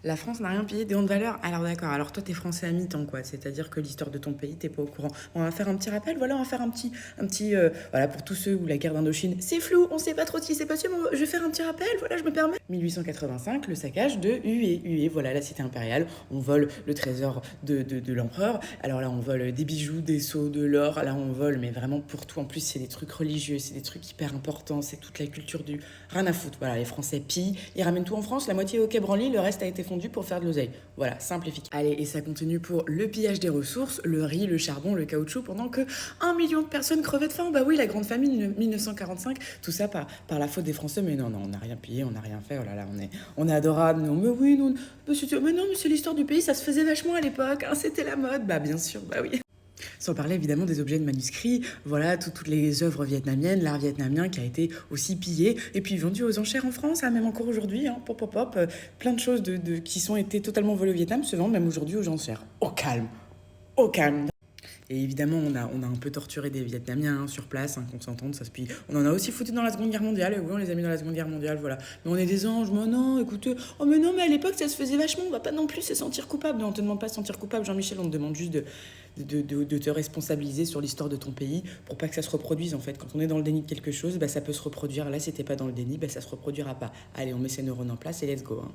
La France n'a rien payé des hontes de valeur. Alors d'accord, alors toi t'es français à mi-temps quoi, c'est-à-dire que l'histoire de ton pays t'es pas au courant. On va faire un petit rappel, voilà, on va faire voilà pour tous ceux où la guerre d'Indochine c'est flou, on sait pas trop ce qui s'est passé, mais je vais faire un petit rappel, voilà je me permets. 1885, le saccage de Hué, voilà la cité impériale, on vole le trésor de l'empereur, alors là on vole des bijoux, des sceaux, de l'or, là on vole mais vraiment pour tout, en plus c'est des trucs religieux, c'est des trucs hyper importants, c'est toute la culture du rien à foutre, voilà les Français pillent, ils ramènent tout en France, la moitié au Quai Branly, le reste a été fondu pour faire de l'oseille. Voilà, simple et efficace. Allez, et ça continue pour le pillage des ressources, le riz, le charbon, le caoutchouc, pendant que 1 million de personnes crevaient de faim. Bah oui, la grande famine 1945, tout ça par la faute des Français. Mais non, on n'a rien pillé, on n'a rien fait. Oh là là, on est adorable. Non, mais oui, non, mais non, mais c'est l'histoire du pays, ça se faisait vachement à l'époque. Hein, c'était la mode. Bah bien sûr, bah oui. Sans parler évidemment des objets de manuscrits, voilà, toutes les œuvres vietnamiennes, l'art vietnamien qui a été aussi pillé et puis vendu aux enchères en France, hein, même encore aujourd'hui, hein, plein de choses qui sont été totalement volées au Vietnam se vendent même aujourd'hui aux enchères. Au calme, au calme. Et évidemment, on a un peu torturé des Vietnamiens hein, sur place, hein, qu'on s'entende, ça se puis. On en a aussi foutu dans la Seconde Guerre mondiale, et oui, on les a mis dans la Seconde Guerre mondiale, voilà. Mais on est des anges, moi non, écoutez, oh mais non, mais à l'époque ça se faisait vachement, on va pas non plus se sentir coupable. Non, on te demande pas de se sentir coupable, Jean-Michel, on te demande juste de te responsabiliser sur l'histoire de ton pays pour pas que ça se reproduise en fait. Quand on est dans le déni de quelque chose, bah, ça peut se reproduire. Là, si t'es pas dans le déni, bah, ça se reproduira pas. Allez, on met ses neurones en place et let's go. Hein.